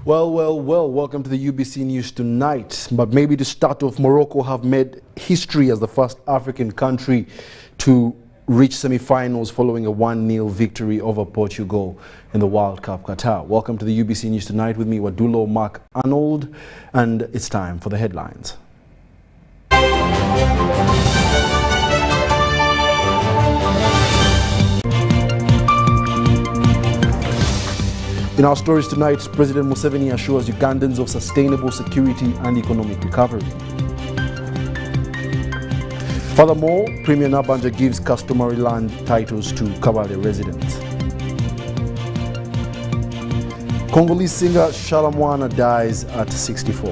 Well, welcome to the UBC News tonight. But maybe to start off, Morocco have made history as the first African country to reach semi-finals following a 1-0 victory over Portugal in the World Cup Qatar. Welcome to the UBC News tonight with me, Wadulo, Mark Arnold, and it's time for the headlines. In our stories tonight, President Museveni assures Ugandans of sustainable security and economic recovery. Furthermore, Premier Nabanja gives customary land titles to Kabale residents. Congolese singer Shalamwana dies at 64.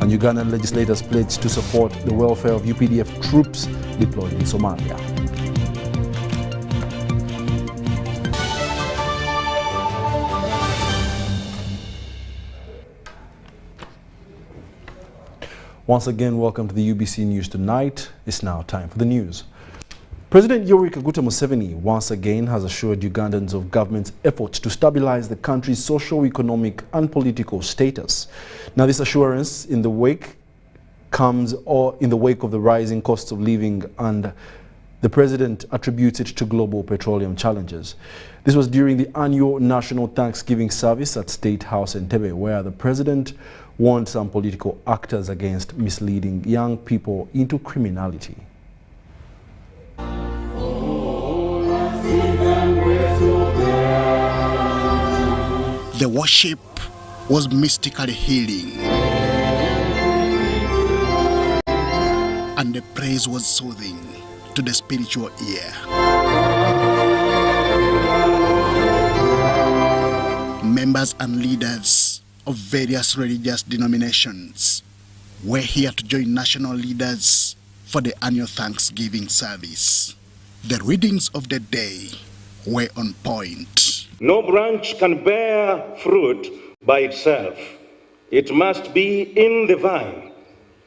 And Ugandan legislators pledge to support the welfare of UPDF troops deployed in Somalia. Once again, welcome to the UBC News tonight. It's now time for the news. President Yoweri Kaguta Museveni once again has assured Ugandans of government's efforts to stabilize the country's socio-economic and political status. Now, this assurance in the wake of the rising costs of living, and the president attributes it to global petroleum challenges. This was during the annual National Thanksgiving service at State House Entebbe, where the president warned some political actors against misleading young people into criminality. The worship was mystically healing, and the praise was soothing to the spiritual ear. Members and leaders of various religious denominations were here to join national leaders for the annual Thanksgiving service. The readings of the day were on point. No branch can bear fruit by itself. It must be in the vine.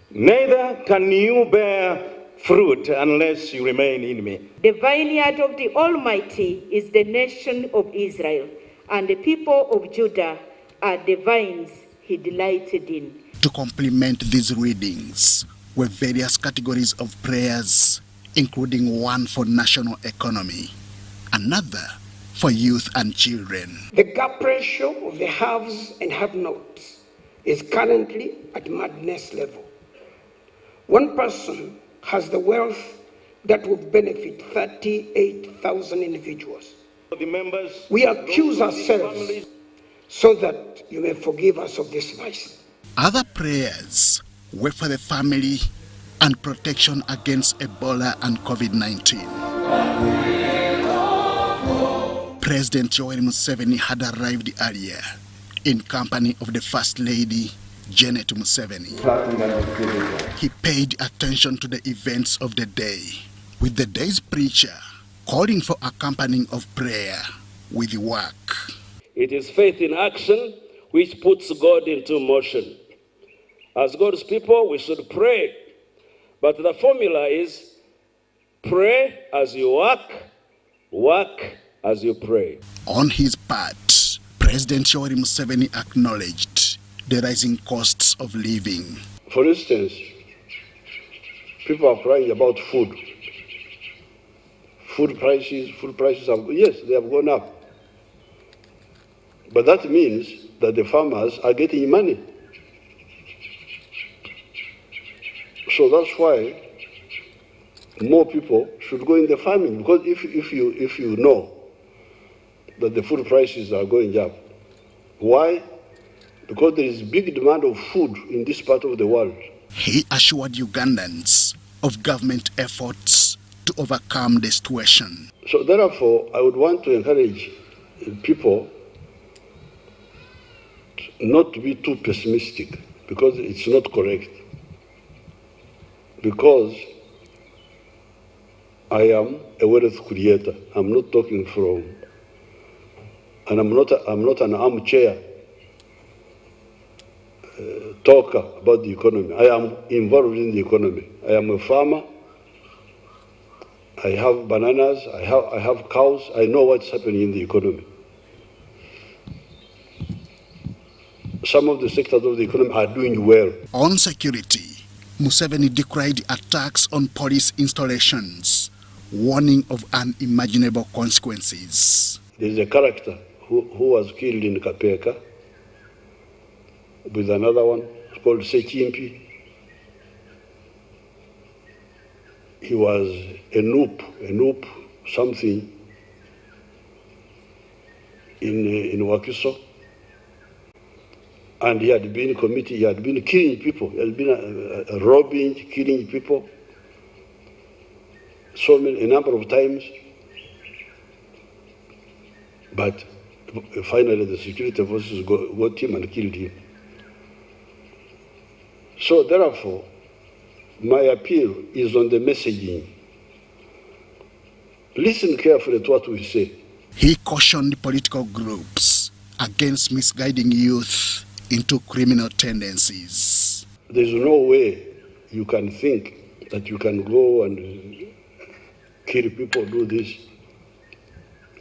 Neither can you bear fruit unless you remain in me. The vineyard of the Almighty is the nation of Israel, and the people of Judah are the vines he delighted in. To complement these readings were various categories of prayers, including one for national economy, another for youth and children. The gap ratio of the haves and have-nots is currently at madness level. One person has the wealth that would benefit 38,000 individuals. We accuse ourselves so that you may forgive us of this vice. Other prayers were for the family and protection against Ebola and COVID-19. President Yoweri Museveni had arrived earlier in company of the First Lady, Janet Museveni. He paid attention to the events of the day, with the day's preacher calling for accompanying of prayer with work. It is faith in action which puts God into motion. As God's people, we should pray. But the formula is pray as you work as you pray. On his part, President Yoweri Museveni acknowledged the rising costs of living. For instance, people are crying about food. Food prices they have gone up. But that means that the farmers are getting money. So that's why more people should go in the farming, because if you know that the food prices are going up. Why? Because there is big demand of food in this part of the world. He assured Ugandans of government efforts to overcome the situation. So therefore, I would want to encourage people not to be too pessimistic, because it's not correct. Because I am a wealth creator. I'm not talking from, and I'm not an armchair talker about the economy. I am involved in the economy. I am a farmer. I have bananas. I have cows. I know what's happening in the economy. some of the sectors of the economy are doing well. On security, Museveni decried attacks on police installations, warning of unimaginable consequences. There is a character who was killed in Kapeka with another one called Sechimpi. He was a noob, something in Wakiso. And he had been killing people, he had been robbing, killing people a number of times. But finally the security forces got him and killed him. So therefore, my appeal is on the messaging. Listen carefully to what we say. He cautioned political groups against misguiding youth into criminal tendencies. There's no way you can think that you can go and kill people, do this,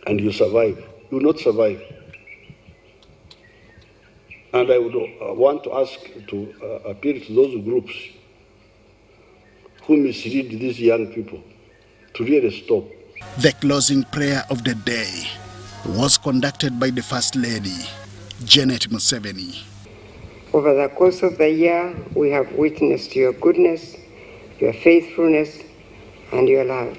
and you survive. You will not survive. And I would want to ask to appeal to those groups who mislead these young people to really stop. The closing prayer of the day was conducted by the First Lady, Janet Museveni. Over the course of the year, we have witnessed your goodness, your faithfulness, and your love.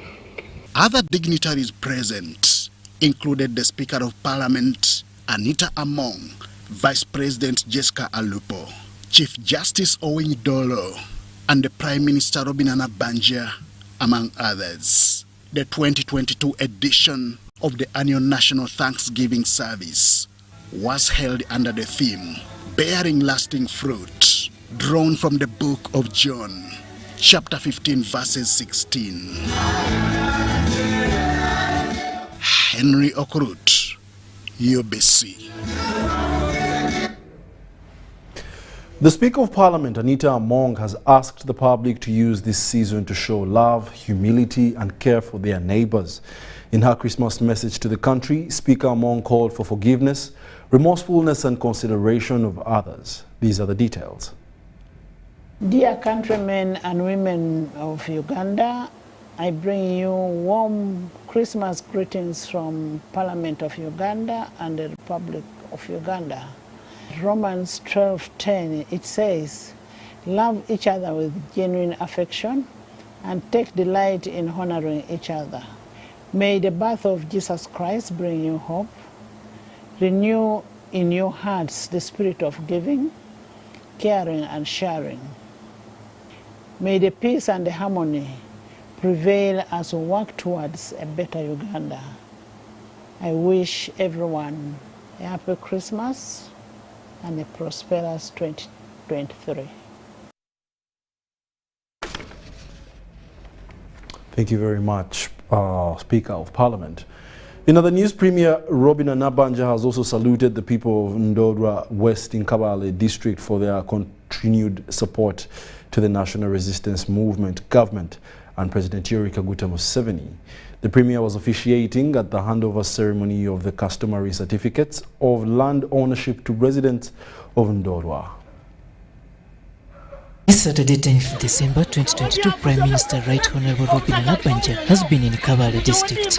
Other dignitaries present included the Speaker of Parliament, Anita Among, Vice President Jessica Alupo, Chief Justice Wadulo, and the Prime Minister Robin Anabanja, among others. The 2022 edition of the annual National Thanksgiving Service was held under the theme, Bearing Lasting Fruit, drawn from the book of John, chapter 15, verses 16. Henry Okrut, UBC. The Speaker of Parliament, Anita Among, has asked the public to use this season to show love, humility and care for their neighbours. In her Christmas message to the country, Speaker Among called for forgiveness, remorsefulness and consideration of others. These are the details. Dear countrymen and women of Uganda, I bring you warm Christmas greetings from Parliament of Uganda and the Republic of Uganda. Romans 12:10, it says, love each other with genuine affection and take delight in honoring each other. May the birth of Jesus Christ bring you hope. Renew in your hearts the spirit of giving, caring and sharing. May the peace and the harmony prevail as we work towards a better Uganda. I wish everyone a happy Christmas and a prosperous 2023. Thank you very much, Speaker of Parliament. In other news, Premier Robin Anabanja has also saluted the people of Ndodwa West in Kabale district for their continued support to the National Resistance Movement, government and President Yoweri Kaguta Museveni. The Premier was officiating at the handover ceremony of the customary certificates of land ownership to residents of Ndodwa. This Saturday, 10th December 2022, Prime Minister Right Honorable Robin Anabanja has been in Kabale district.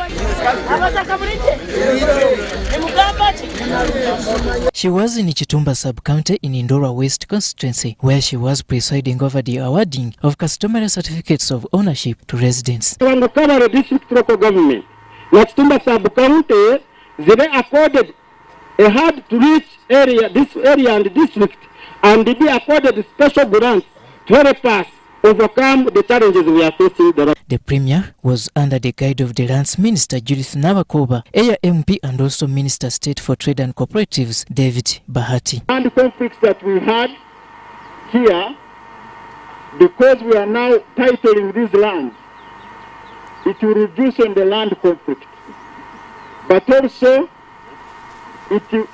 She was in Chitumba sub-county in Ndodwa West constituency, where she was presiding over the awarding of customary certificates of ownership to residents. The Kabale district local government, Chitumba sub-county, they accorded a hard-to-reach area, this area and district, and they accorded special grants to help us overcome the challenges we are facing. The Premier was under the guide of the Lands Minister Judith Nabakoba, Aya MP and also Minister State for Trade and Cooperatives David Bahati. And conflicts that we had here, because we are now titling these lands, it will reduce on the land conflict. But also,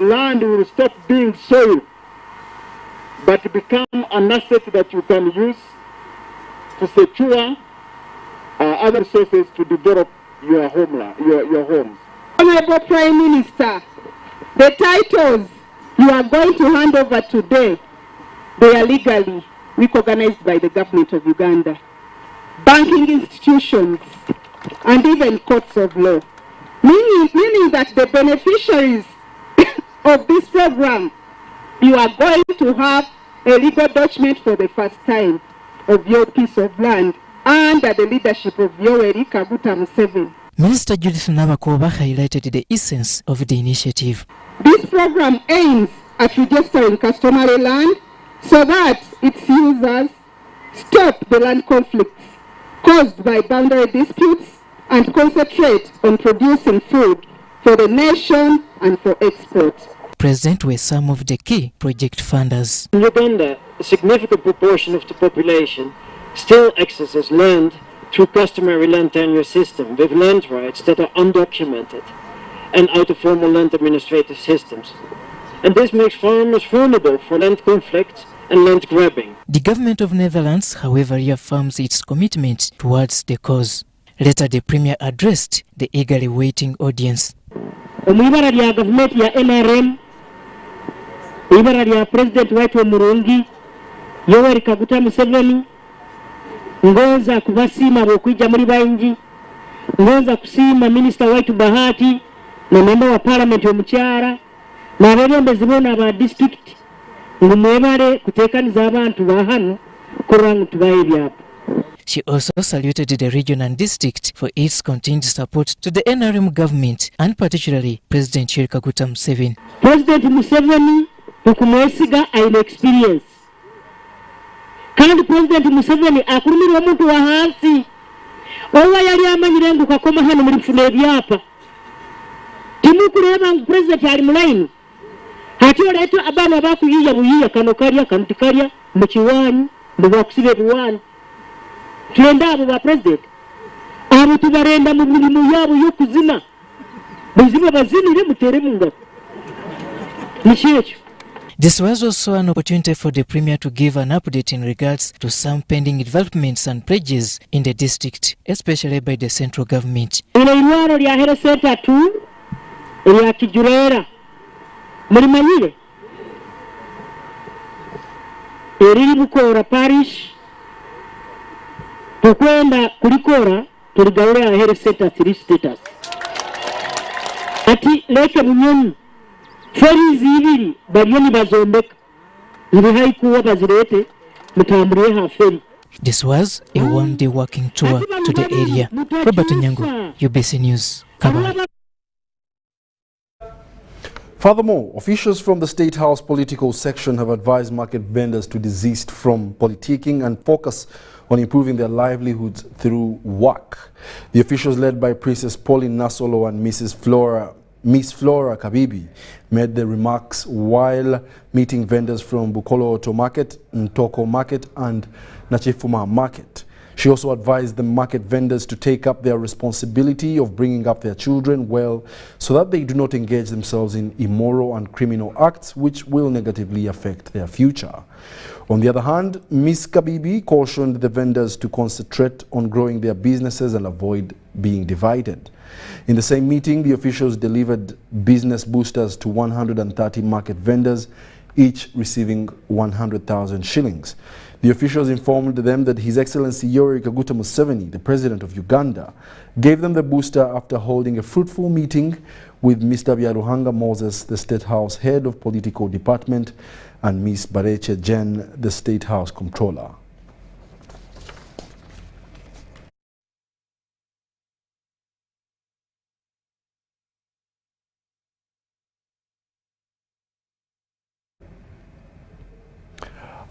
land will stop being soil, but become an asset that you can use to secure other sources to develop your homeland, your homes. Honorable Prime Minister, the titles you are going to hand over today, they are legally recognized by the government of Uganda. Banking institutions and even courts of law. Meaning that the beneficiaries of this program, you are going to have a legal document for the first time of your piece of land under the leadership of Yoweri Kaguta Museveni. Minister Judith Nabakoba highlighted the essence of the initiative. This program aims at registering customary land so that its users stop the land conflicts caused by boundary disputes and concentrate on producing food for the nation and for export. Present were some of the key project funders. In Uganda, a significant proportion of the population still accesses land through customary land tenure system with land rights that are undocumented and out of formal land administrative systems. And this makes farmers vulnerable for land conflicts and land grabbing. The government of Netherlands, however, reaffirms its commitment towards the cause. Later, the Premier addressed the eagerly waiting audience. Omwibara lya government ya NRM, ibara lya President waitu omurungi, Yoweri Kaguta Museveni, ngonza kubasima bw'okwijja muri bangi, ngonza kusima Minister waitu Bahati, na member wa Parliament omukyala, n'abeebembezi boona aba district, ngumwebale kuteekaniza abantu ba hano kuranga tubaye ebyapa. She also saluted the region and district for its continued support to the NRM government and particularly President Yoweri Kaguta Museveni. President Museveni tukumwesiga aina experience. Kandi President Museveni akurumira omuntu wa hansi. Owa yali amanyire ngu kakoma hano muri kufuna ebyapa. Timukureba ngu President ali mulaini. Hati oleto abana bakuyiya buyiya kano kalya kanti kalya mu kiwanyi mbakusibe biwanyi. Tulenda abo ba President. Abo tubarenda mu mirimu yabo y'okuzina. Muzibe bazinire mutere mu ngabo. Nikyecho. This was also an opportunity for the Premier to give an update in regards to some pending developments and pledges in the district, especially by the central government. Ile irwaro lya Health Center 2 lya Kijurera mulimanyire eriri Bukora parish tukwenda kulikora tuligaulira Health Center 3 status ati leke Bunyonyi ferizi ibiri balioni bazombeka ili haikuwa bazirete mutamburiye haferi. This was a one-day walking tour to the area. Robert Nyango, UBC News, Kabale. Furthermore, officials from the State House political section have advised market vendors to desist from politicking and focus on improving their livelihoods through work. The officials led by Princess Pauline Nasolo and Miss Flora Kabibi made the remarks while meeting vendors from Bukolo Auto Market, Ntoko Market and Nachifuma Market. She also advised the market vendors to take up their responsibility of bringing up their children well so that they do not engage themselves in immoral and criminal acts which will negatively affect their future. On the other hand, Ms. Kabibi cautioned the vendors to concentrate on growing their businesses and avoid being divided. In the same meeting, the officials delivered business boosters to 130 market vendors, each receiving 100,000 shillings. The officials informed them that His Excellency Yoweri Kaguta Museveni, the President of Uganda, gave them the booster after holding a fruitful meeting with Mr. Byaruhanga Moses, the State House Head of Political Department, and Ms. Bareche Jen, the State House Comptroller.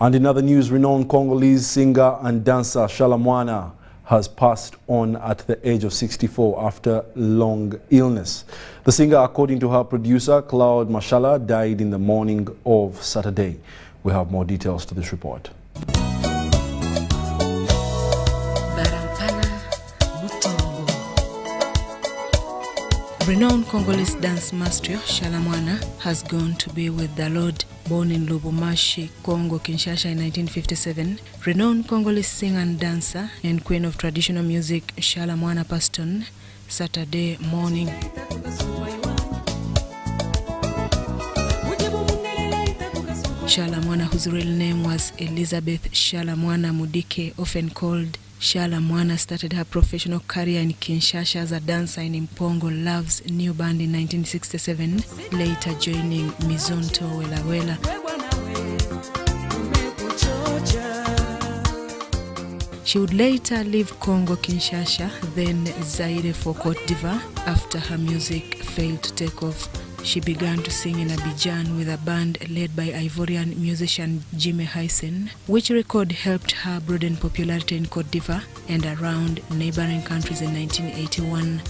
And in other news, renowned Congolese singer and dancer Shalamwana has passed on at the age of 64 after long illness. The singer, according to her producer, Claude Mashala, died in the morning of Saturday. We have more details to this report. Renowned Congolese dance master Shalamwana has gone to be with the Lord. Born in Lubumbashi, Congo, Kinshasa in 1957, renowned Congolese singer and dancer and queen of traditional music Shalamwana passed on Saturday morning. Shalamwana, whose real name was Elizabeth Shalamwana Mudike, often called Shalamwana, started her professional career in Kinshasa as a dancer in Impongo Love's new band in 1967, later joining Mizonto Wela Wela. She would later leave Congo Kinshasa, then Zaire for Cote d'Ivoire. After her music failed to take off, she began to sing in Abidjan with a band led by Ivorian musician Jimmy Hysen, which record helped her broaden popularity in Cote d'Ivoire and around neighboring countries in 1981.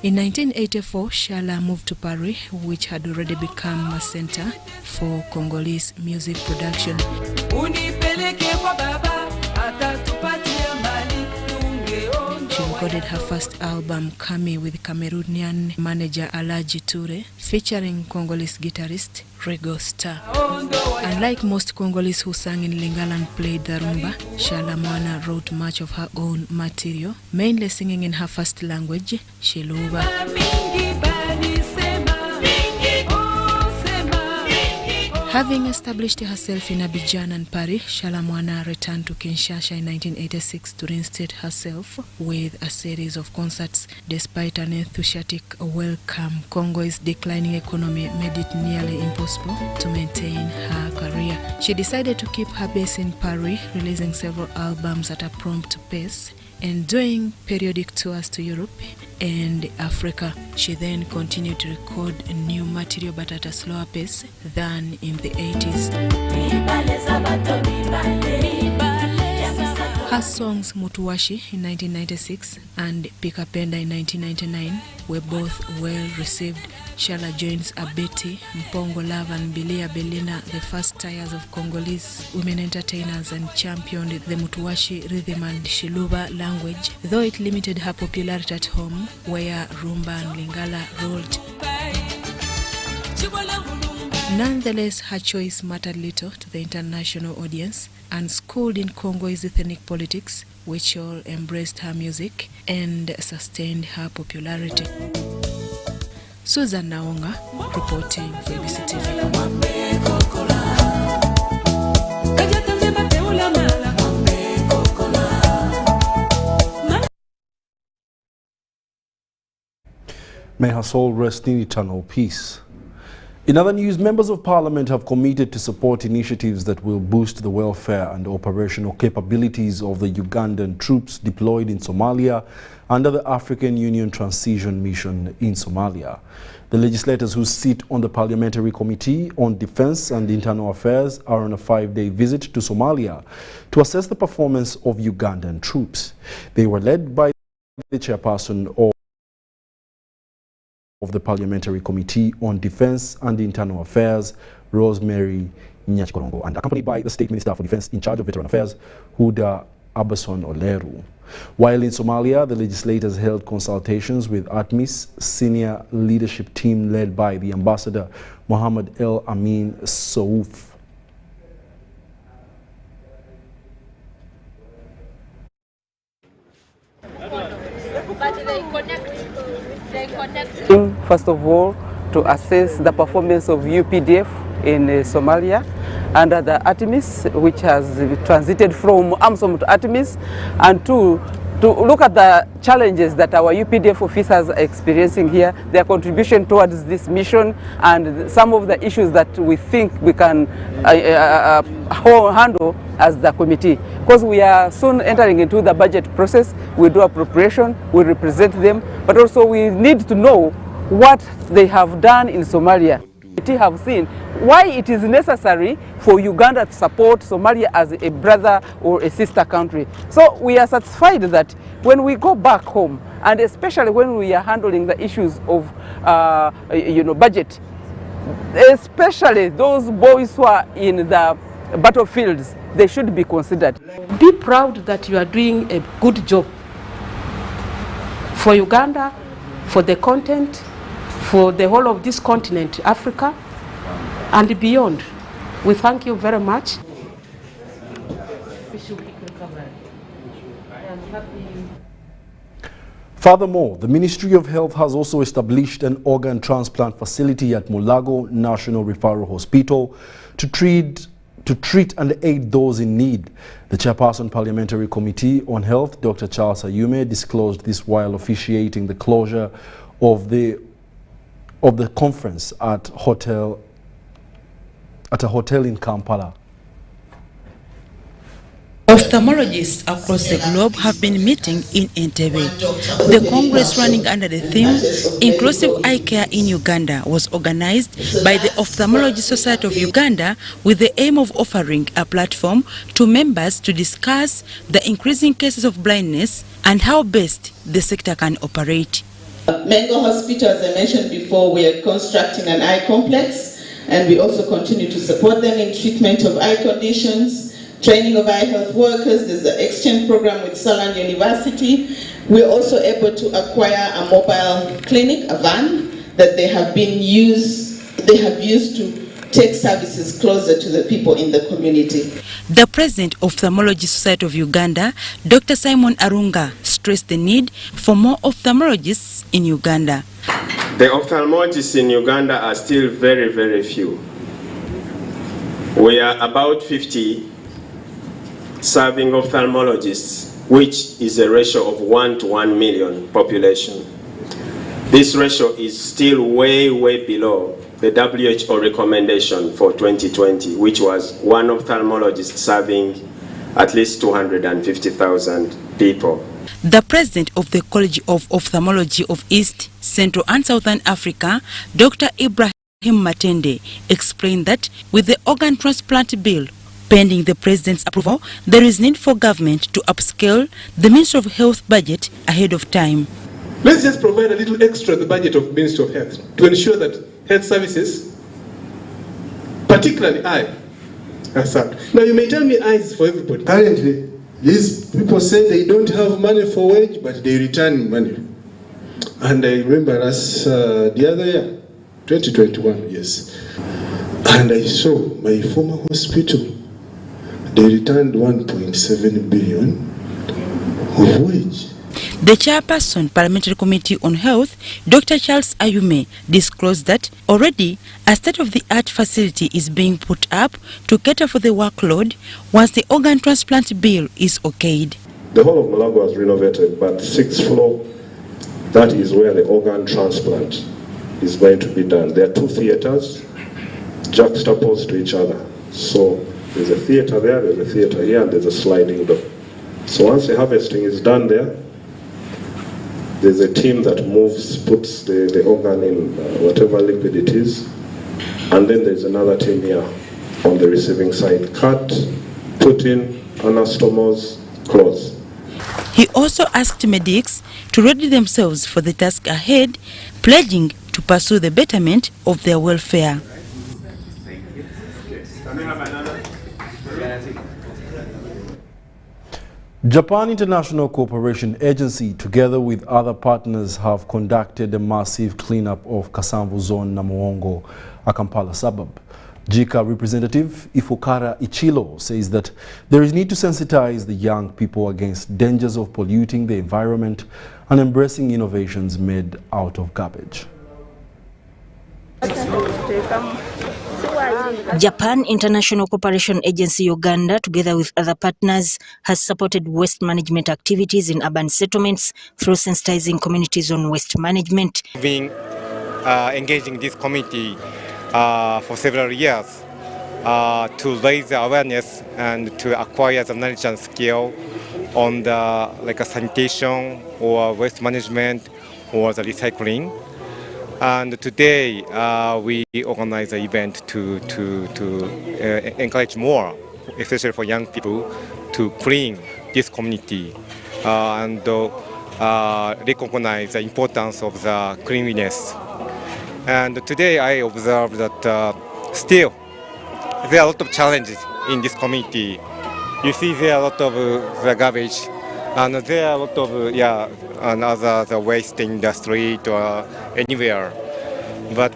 In 1984, Shala moved to Paris, which had already become a center for Congolese music production. She recorded her first album, Kami, with Cameroonian manager Alaji Toure, featuring Congolese guitarist Rego Star. Unlike most Congolese who sang in Lingala and played the rumba, Shalamwana wrote much of her own material, mainly singing in her first language, Shiluba. Having established herself in Abidjan and Paris, Shalamwana returned to Kinshasa in 1986 to reinstate herself with a series of concerts. Despite an enthusiastic welcome, Congo's declining economy made it nearly impossible to maintain her career. She decided to keep her base in Paris, releasing several albums at a prompt pace and doing periodic tours to Europe and Africa. She then continued to record new material, but at a slower pace than in the 80s. Her songs Mutuwashi in 1996 and Pikapenda in 1999 were both well received. Shala joins Abeti, Mpongo Love and Bilia Belina, the first tiers of Congolese women entertainers, and championed the Mutuwashi rhythm and Shiluba language, though it limited her popularity at home, where rumba and Lingala ruled. Nonetheless, her choice mattered little to the international audience, and schooled in Congo's ethnic politics, which all embraced her music and sustained her popularity. Susan Naonga, reporting for UBC TV. May her soul rest in eternal peace. In other news, members of parliament have committed to support initiatives that will boost the welfare and operational capabilities of the Ugandan troops deployed in Somalia under the African Union Transition Mission in Somalia. The legislators who sit on the Parliamentary Committee on Defense and Internal Affairs are on a 5-day visit to Somalia to assess the performance of Ugandan troops. They were led by the chairperson of the Parliamentary Committee on Defense and Internal Affairs, Rosemary Nyachikorongo, and accompanied by the State Minister for Defense in charge of Veteran Affairs, Huda Abason Oleru. While in Somalia, the legislators held consultations with ATMIS senior leadership team led by the Ambassador Mohammed El Amin Souf. First of all, to assess the performance of UPDF in Somalia under the ATMIS, which has transited from AMSOM to ATMIS, and to look at the challenges that our UPDF officers are experiencing here, their contribution towards this mission, and some of the issues that we think we can handle as the committee. Because we are soon entering into the budget process, we do appropriation, we represent them, but also we need to know what they have done in Somalia. We have seen why it is necessary for Uganda to support Somalia as a brother or a sister country. So we are satisfied that when we go back home, and especially when we are handling the issues of budget, especially those boys who are in the battlefields, they should be considered. Be proud that you are doing a good job for Uganda, for the content, for the whole of this continent, Africa, and beyond. We thank you very much. Furthermore, the Ministry of Health has also established an organ transplant facility at Mulago National Referral Hospital to treat and aid those in need. The chairperson Parliamentary Committee on Health, Dr. Charles Ayume, disclosed this while officiating the closure of the conference at a hotel in Kampala. Ophthalmologists across the globe have been meeting in Entebbe. The Congress, running under the theme Inclusive Eye Care in Uganda, was organized by the Ophthalmology Society of Uganda with the aim of offering a platform to members to discuss the increasing cases of blindness and how best the sector can operate. Mengo Hospital, as I mentioned before, we are constructing an eye complex, and we also continue to support them in treatment of eye conditions, training of eye health workers. There's the exchange program with Saland University. We're also able to acquire a mobile clinic, a van, that they have used to take services closer to the people in the community. The president of Ophthalmology Society of Uganda, Dr. Simon Arunga, stressed the need for more ophthalmologists in Uganda. The ophthalmologists in Uganda are still very, very few. We are about 50 serving ophthalmologists, which is a ratio of 1 to 1 million population. This ratio is still way, way below the WHO recommendation for 2020, which was 1 ophthalmologist serving at least 250,000 people. The president of the College of Ophthalmology of East, Central and Southern Africa, Dr. Ibrahim Matende, explained that with the organ transplant bill pending the president's approval, there is need for government to upscale the Ministry of Health budget ahead of time. Let's just provide a little extra in the budget of Ministry of Health to ensure that health services, particularly eye, are served. Now you may tell me eyes for everybody. Currently, these people say they don't have money for wage, but they return money. And I remember the other year, 2021, yes. And I saw my former hospital, they returned 1.7 billion of wage. The chairperson, Parliamentary Committee on Health, Dr. Charles Ayume, disclosed that already a state-of-the-art facility is being put up to cater for the workload once the organ transplant bill is okayed. The whole of Mulago was renovated, but 6th floor, that is where the organ transplant is going to be done. There are 2 theaters juxtaposed to each other. So there's a theater there, there's a theater here, and there's a sliding door. So once the harvesting is done there, there's a team that puts the organ in whatever liquid it is, and then there's another team here on the receiving side. Cut, put in, anastomose, close. He also asked medics to ready themselves for the task ahead, pledging to pursue the betterment of their welfare. Japan International Cooperation Agency, together with other partners, have conducted a massive cleanup of Kasanvu Zone Namuwongo, a Kampala suburb. JICA representative Ifukara Ichilo says that there is need to sensitize the young people against dangers of polluting the environment and embracing innovations made out of garbage. Japan International Cooperation Agency Uganda, together with other partners, has supported waste management activities in urban settlements through sensitizing communities on waste management. Being engaging this committee for several years to raise the awareness and to acquire the knowledge and skill on the sanitation or waste management or the recycling. And today we organize an event to encourage more, especially for young people, to clean this community and recognize the importance of the cleanliness. And today I observed that still there are a lot of challenges in this community. You see there are a lot of the garbage, and there are a lot of the waste in the street or anywhere. But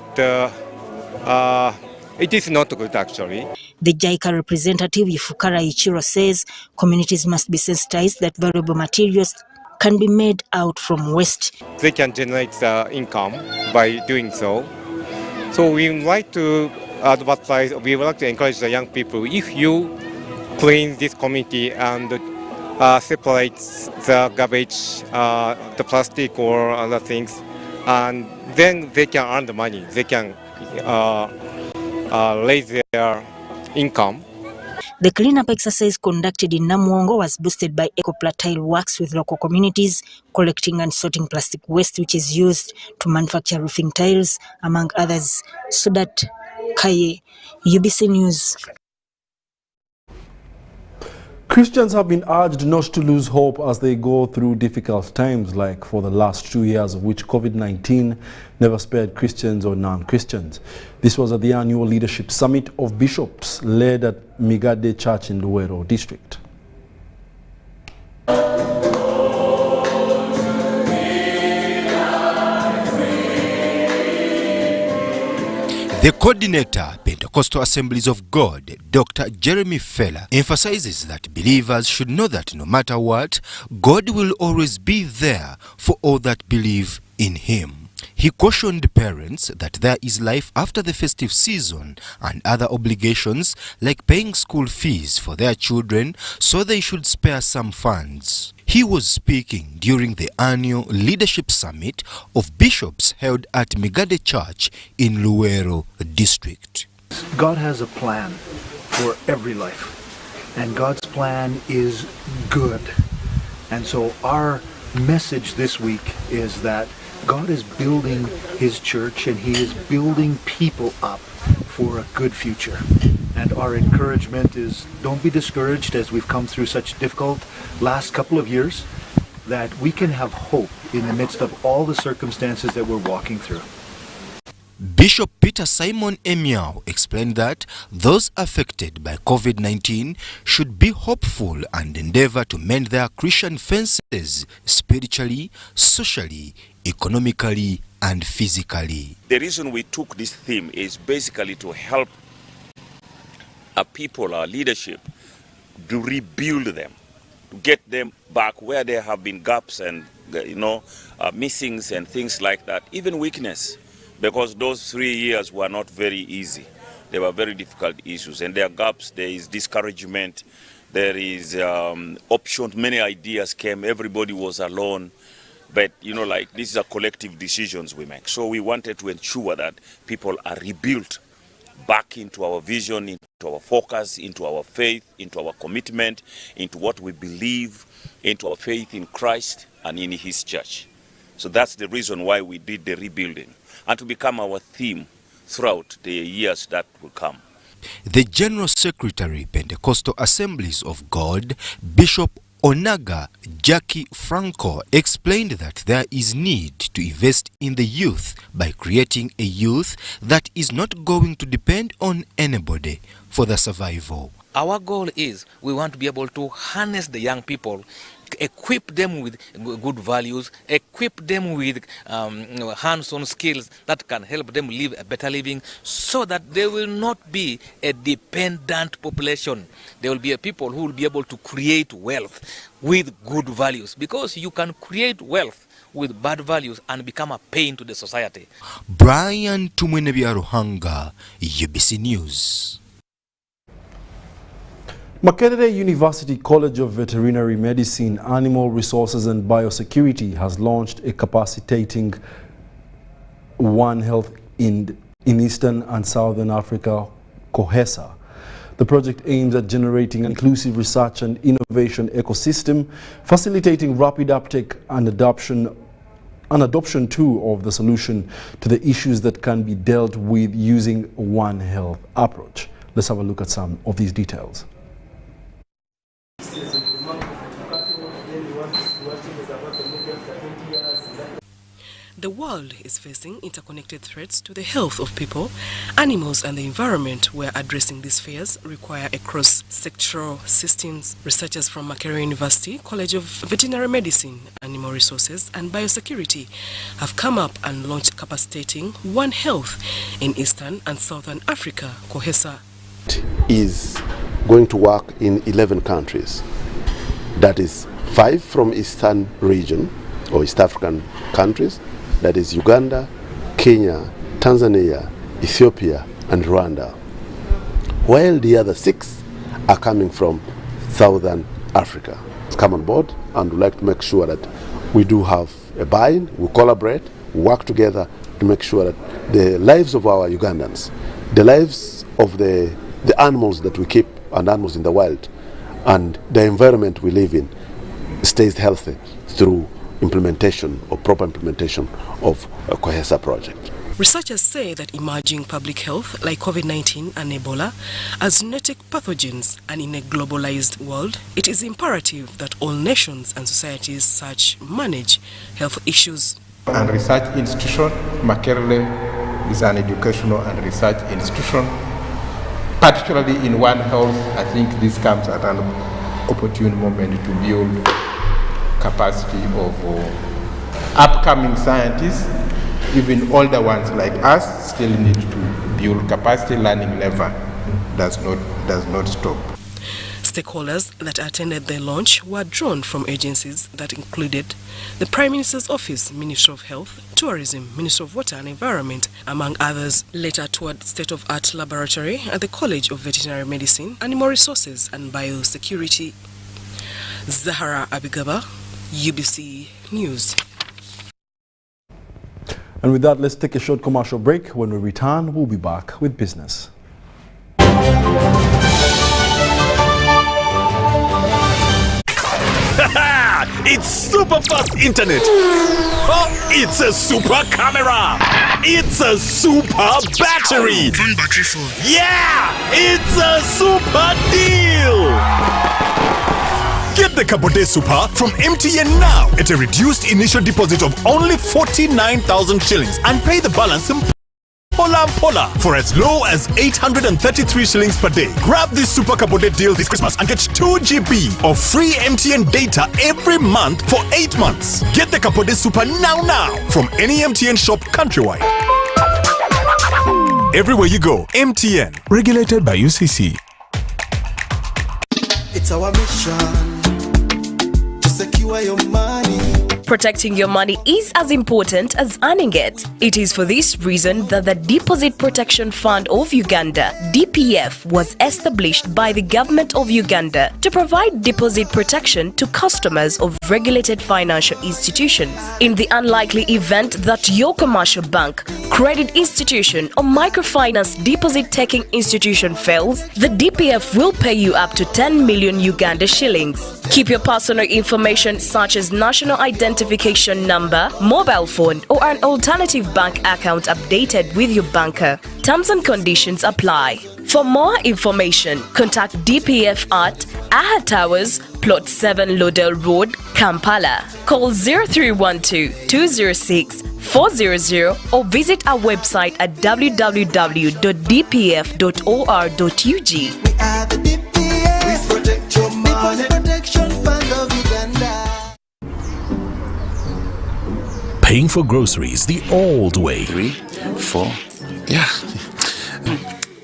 it is not good actually. The JICA representative Ifukara Ichiro says communities must be sensitized that valuable materials can be made out from waste. They can generate income by doing so. So we would like to advertise, we would like to encourage the young people, if you clean this community and separate the garbage, the plastic or other things, and then they can earn the money. They can raise their income. The cleanup exercise conducted in Namuongo was boosted by eco-platile works with local communities, collecting and sorting plastic waste which is used to manufacture roofing tiles, among others. Sudat Kaye, UBC News. Christians have been urged not to lose hope as they go through difficult times, like for the last 2 years of which COVID-19 never spared Christians or non-Christians. This was at the annual Leadership Summit of Bishops led at Migade Church in Luwero District. The coordinator, Pentecostal Assemblies of God, Dr. Jeremy Feller, emphasizes that believers should know that no matter what, God will always be there for all that believe in Him. He cautioned parents that there is life after the festive season and other obligations like paying school fees for their children, so they should spare some funds. He was speaking during the annual Leadership Summit of Bishops held at Migade Church in Luwero District. God has a plan for every life, and God's plan is good. And so our message this week is that God is building His church, and He is building people up for a good future. And our encouragement is, don't be discouraged as we've come through such difficult last couple of years, that we can have hope in the midst of all the circumstances that we're walking through. Bishop Peter Simon Emiao explained that those affected by COVID-19 should be hopeful and endeavor to mend their Christian fences spiritually, socially, economically, and physically. The reason we took this theme is basically to help our people, our leadership, to rebuild them, to get them back where there have been gaps and missings and things like that, even weakness, because those 3 years were not very easy. They were very difficult issues, and there are gaps. There is discouragement, there is options, many ideas came, everybody was alone. But these are collective decisions we make. So we wanted to ensure that people are rebuilt back into our vision, into our focus, into our faith, into our commitment, into what we believe, into our faith in Christ and in His church. So that's the reason why we did the rebuilding, and to become our theme throughout the years that will come. The General Secretary, Pentecostal Assemblies of God, Bishop Onaga Jackie Franco, explained that there is need to invest in the youth by creating a youth that is not going to depend on anybody for their survival. Our goal is we want to be able to harness the young people, equip them with good values, equip them with hands-on skills that can help them live a better living, so that they will not be a dependent population. They will be a people who will be able to create wealth with good values, because you can create wealth with bad values and become a pain to the society. Brian Tumwenebiaruhanga, UBC News. Makerere University College of Veterinary Medicine, Animal Resources and Biosecurity has launched a capacitating One Health in Eastern and Southern Africa, COHESA. The project aims at generating an inclusive research and innovation ecosystem, facilitating rapid uptake and adoption too of the solution to the issues that can be dealt with using One Health approach. Let's have a look at some of these details. The world is facing interconnected threats to the health of people, animals and the environment, where addressing these fears require a cross-sectoral systems. Researchers from Makerere University College of Veterinary Medicine, Animal Resources and Biosecurity have come up and launched capacitating One Health in Eastern and Southern Africa, COHESA. Is going to work in 11 countries. That is 5 from Eastern region or East African countries, that is Uganda, Kenya, Tanzania, Ethiopia and Rwanda, while the other 6 are coming from Southern Africa. Come on board, and we'd like to make sure that we do have a buy-in, we collaborate, we work together to make sure that the lives of our Ugandans, the lives of the animals that we keep and animals in the wild, and the environment we live in stays healthy through implementation or proper implementation of a COHESA project. Researchers say that emerging public health like COVID-19 and Ebola are zoonotic pathogens, and in a globalized world, it is imperative that all nations and societies such manage health issues. And research institution, Makerere is an educational and research institution. Particularly in One Health, I think this comes at an opportune moment to build capacity of upcoming scientists. Even older ones like us still need to build capacity. Learning never does not stop. Stakeholders that attended the launch were drawn from agencies that included the Prime Minister's Office, Ministry of Health, Tourism, Ministry of Water and Environment, among others. Later toured state-of-art laboratory at the College of Veterinary Medicine, Animal Resources and Biosecurity. Zahara Abigaba, UBC News. And with that, let's take a short commercial break. When we return, we'll be back with business. It's super fast internet. Oh, it's a super camera. It's a super battery. Phone battery phone. Yeah, it's a super deal. Get the Kabote Super from MTN now at a reduced initial deposit of only 49,000 shillings and pay the balance in Pola for as low as 833 shillings per day. Grab this Super Kabote deal this Christmas and get 2 GB of free MTN data every month for 8 months. Get the Kabote Super now from any MTN shop countrywide. Everywhere you go, MTN. Regulated by UCC. It's our mission to secure your money. Protecting your money is as important as earning it. It is for this reason that the Deposit Protection Fund of Uganda, DPF, was established by the government of Uganda to provide deposit protection to customers of regulated financial institutions. In the unlikely event that your commercial bank, credit institution or microfinance deposit-taking institution fails, the DPF will pay you up to 10 million Uganda shillings. Keep your personal information such as national identification number, mobile phone or an alternative bank account updated with your banker. Terms and conditions apply. For more information, contact DPF at Aha Towers, Plot 7 Lodell Road, Kampala. Call 0312-206-400 or visit our website at www.dpf.or.ug. We are the DPF. We protect your money. Protection Fund of Uganda. Paying for groceries the old way. 3, 4, yeah.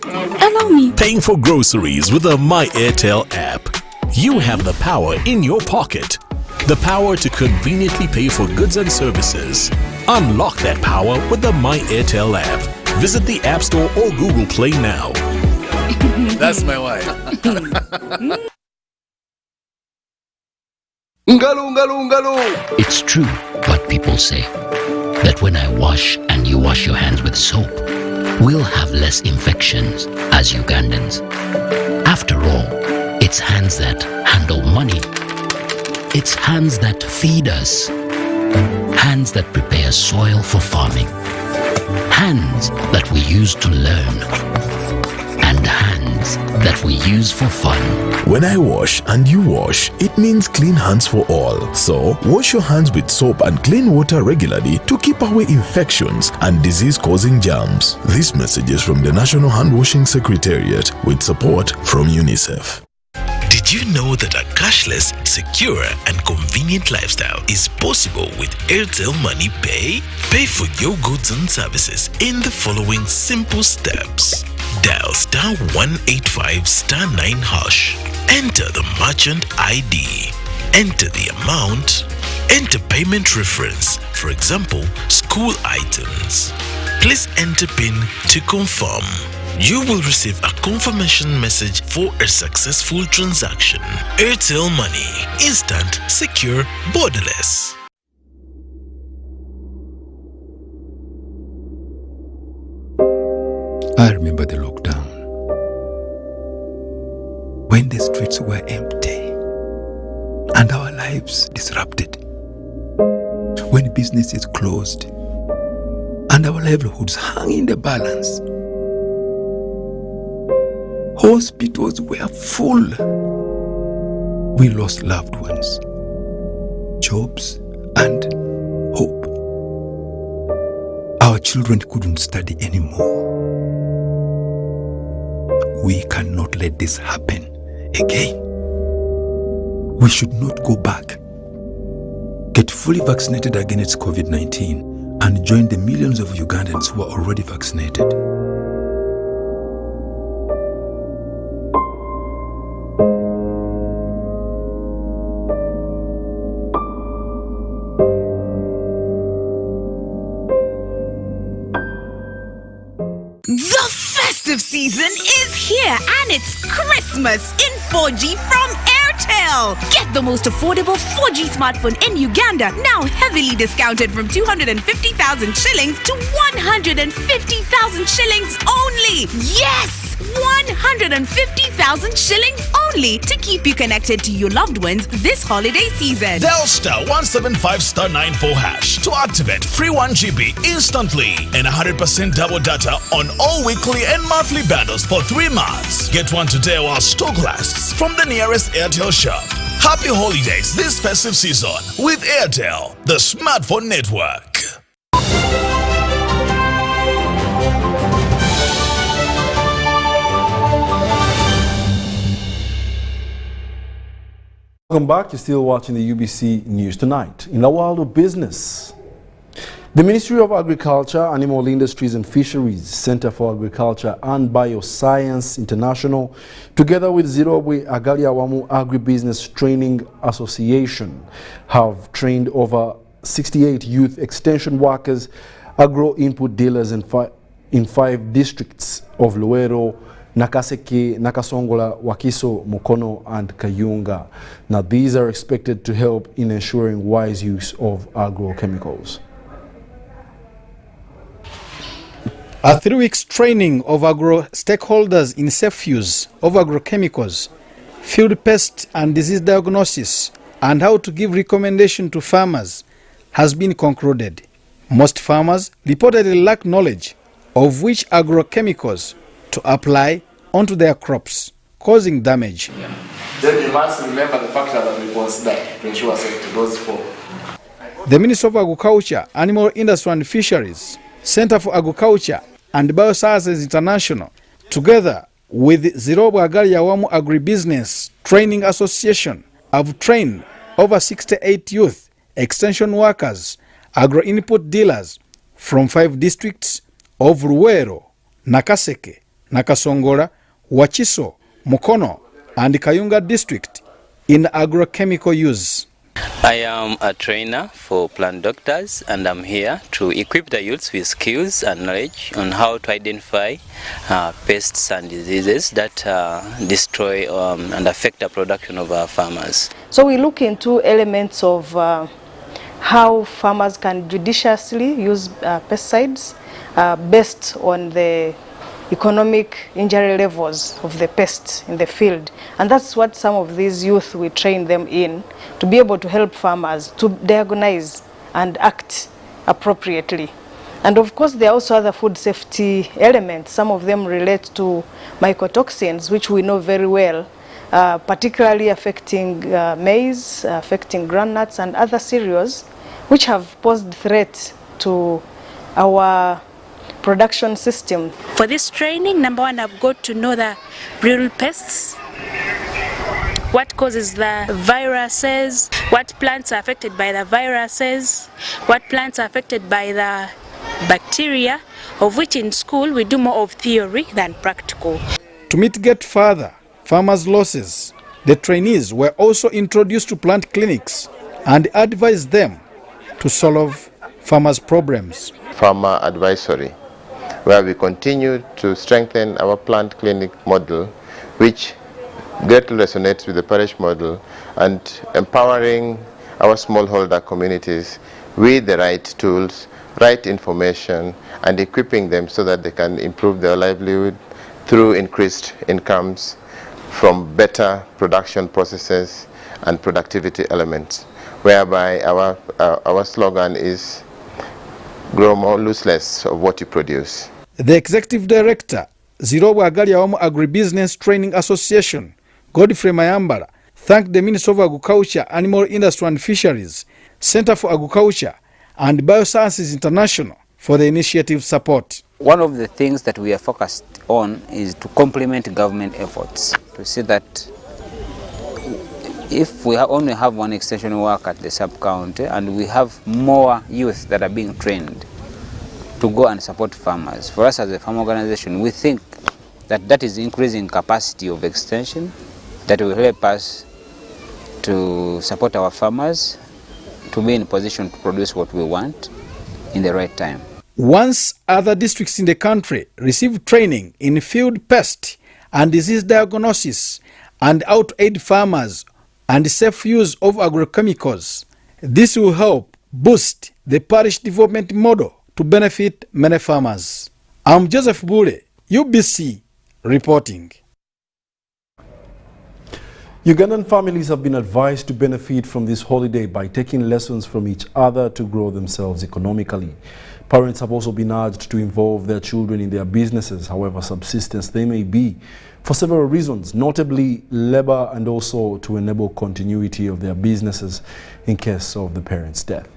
Allow me. Paying for groceries with the My Airtel app. You have the power in your pocket. The power to conveniently pay for goods and services. Unlock that power with the My Airtel app. Visit the App Store or Google Play now. That's my wife. It's true what people say, that when I wash and you wash your hands with soap, we'll have less infections as Ugandans. After all, it's hands that handle money. It's hands that feed us. Hands that prepare soil for farming. Hands that we use to learn. And hands that we use for fun. When I wash and you wash, it means clean hands for all. So, wash your hands with soap and clean water regularly to keep away infections and disease-causing germs. This message is from the National Hand Washing Secretariat with support from UNICEF. Did you know that a cashless, secure and convenient lifestyle is possible with Airtel Money Pay? Pay for your goods and services in the following simple steps. Dial *185*9#. Enter the merchant ID. Enter the amount, enter payment reference, for example, school items. Please enter PIN to confirm. You will receive a confirmation message for a successful transaction. Airtel Money. Instant, secure, borderless. I remember the lockdown, when the streets were empty and our lives disrupted, when businesses closed and our livelihoods hung in the balance. Hospitals were full. We lost loved ones, jobs, and hope. Our children couldn't study anymore. We cannot let this happen again. We should not go back. Get fully vaccinated against COVID-19 and join the millions of Ugandans who are already vaccinated. The festive season is here and it's Christmas in 4G from Airtel. Get the most affordable 4G smartphone in Uganda, now heavily discounted from 250,000 shillings to 150,000 shillings only. Yes! 150,000 shillings only to keep you connected to your loved ones this holiday season. Dial *175*94# to activate free 1 GB instantly and 100% double data on all weekly and monthly bundles for 3 months. Get one today while stock lasts from the nearest Airtel shop. Happy holidays this festive season with Airtel, the smartphone network. Welcome back. You're still watching the UBC News Tonight. In the world of business, the Ministry of Agriculture, Animal Industries and Fisheries, Center for Agriculture and Bioscience International, together with Zimbabwe Agaliawamu Agribusiness Training Association, have trained over 68 youth extension workers, agro-input dealers in 5 districts of Luero, Nakaseke, Nakasongola, Wakiso, Mukono, and Kayunga. Now, these are expected to help in ensuring wise use of agrochemicals. A 3 weeks training of agro stakeholders in safe use of agrochemicals, field pest and disease diagnosis, and how to give recommendation to farmers has been concluded. Most farmers reportedly lack knowledge of which agrochemicals to apply onto their crops, causing damage. Then you must remember the factor that we consider to ensure safety. Those 4. The Ministry of Agriculture, Animal Industry and Fisheries, Center for Agriculture and Biosciences International, together with Zimbabwe Agaliawamu Agribusiness Training Association, have trained over 68 youth extension workers, agro-input dealers from 5 districts of Luero, Nakaseke, Nakasongola, Wakiso, Mukono, and Kayunga district in agrochemical use. I am a trainer for plant doctors, and I'm here to equip the youths with skills and knowledge on how to identify pests and diseases that destroy and affect the production of our farmers. So we look into elements of how farmers can judiciously use pesticides based on the economic injury levels of the pests in the field. And that's what some of these youth, we train them in, to be able to help farmers to diagnose and act appropriately. And of course, there are also other food safety elements. Some of them relate to mycotoxins, which we know very well, particularly affecting maize, affecting groundnuts and other cereals, which have posed threat to our production system. For this training, number 1, I've got to know the real pests, what causes the viruses, what plants are affected by the viruses, what plants are affected by the bacteria, of which in school we do more of theory than practical. To mitigate further farmers' losses, The trainees were also introduced to plant clinics and advised them to solve farmers' problems. Farmer advisory, where we continue to strengthen our plant clinic model, which greatly resonates with the parish model, and empowering our smallholder communities with the right tools, right information, and equipping them so that they can improve their livelihood through increased incomes from better production processes and productivity elements, whereby our slogan is grow more, lose less of what you produce. The executive director, Zirobwa Agaliawamu Agribusiness Training Association, Godfrey Mayambala, thanked the Minister of Agriculture, Animal Industry and Fisheries, Center for Agriculture, and Biosciences International for the initiative support. One of the things that we are focused on is to complement government efforts to see that if we only have one extension worker at the sub-county and we have more youth that are being trained to go and support farmers, for us as a farm organization, we think that that is increasing capacity of extension that will help us to support our farmers to be in a position to produce what we want in the right time. Once other districts in the country receive training in field pest and disease diagnosis and how to aid farmers and safe use of agrochemicals, this will help boost the parish development model to benefit many farmers. I'm Joseph Bule, UBC, reporting. Ugandan families have been advised to benefit from this holiday by taking lessons from each other to grow themselves economically. Parents have also been urged to involve their children in their businesses, however subsistence they may be, for several reasons, notably labor and also to enable continuity of their businesses in case of the parent's death.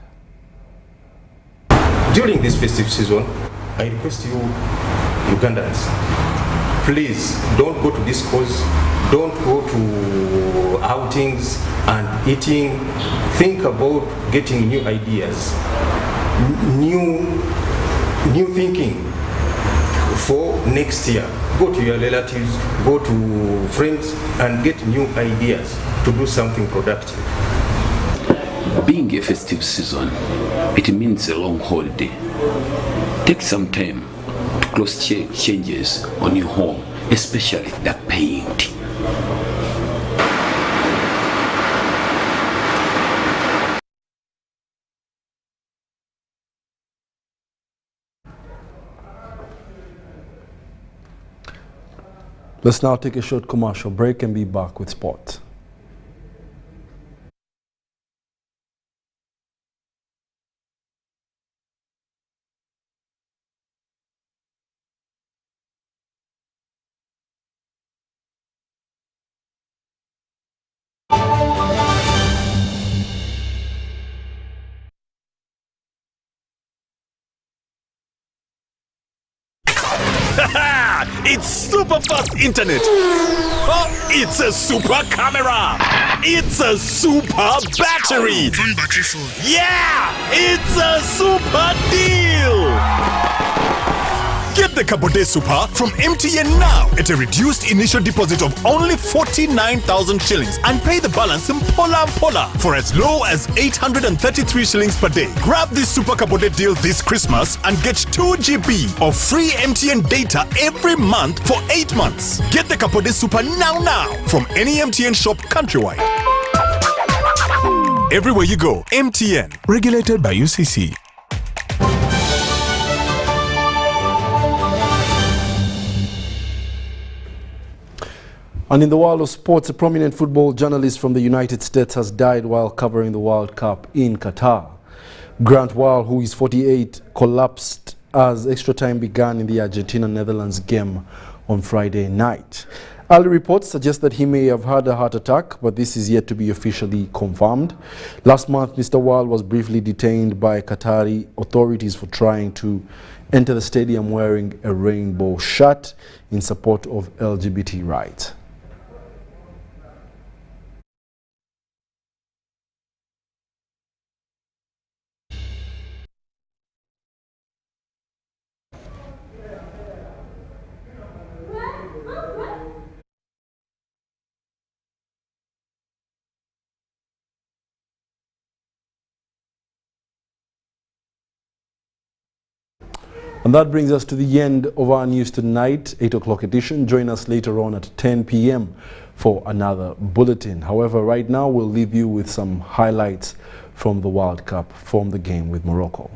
During this festive season, I request you, Ugandans, please don't go to discos, don't go to outings and eating. Think about getting new ideas, new thinking for next year. Go to your relatives, go to friends and get new ideas to do something productive. Being a festive season, it means a long holiday. Take some time to cross-check changes on your home, especially the paint. Let's now take a short commercial break and be back with sports. It's super fast internet. Oh, it's a super camera. It's a super battery. Phone battery full. Yeah, it's a super deal. Get the Kabote Super from MTN now at a reduced initial deposit of only 49,000 shillings and pay the balance in Pola for as low as 833 shillings per day. Grab this Super Kabote deal this Christmas and get 2 GB of free MTN data every month for 8 months. Get the Kabote Super now from any MTN shop countrywide. Everywhere you go, MTN. Regulated by UCC. And in the world of sports, a prominent football journalist from the United States has died while covering the World Cup in Qatar. Grant Wall, who is 48, collapsed as extra time began in the Argentina-Netherlands game on Friday night. Early reports suggest that he may have had a heart attack, but this is yet to be officially confirmed. Last month, Mr. Wall was briefly detained by Qatari authorities for trying to enter the stadium wearing a rainbow shirt in support of LGBT rights. And that brings us to the end of our News Tonight, 8 o'clock edition. Join us later on at 10 p.m. for another bulletin. However, right now we'll leave you with some highlights from the World Cup, from the game with Morocco.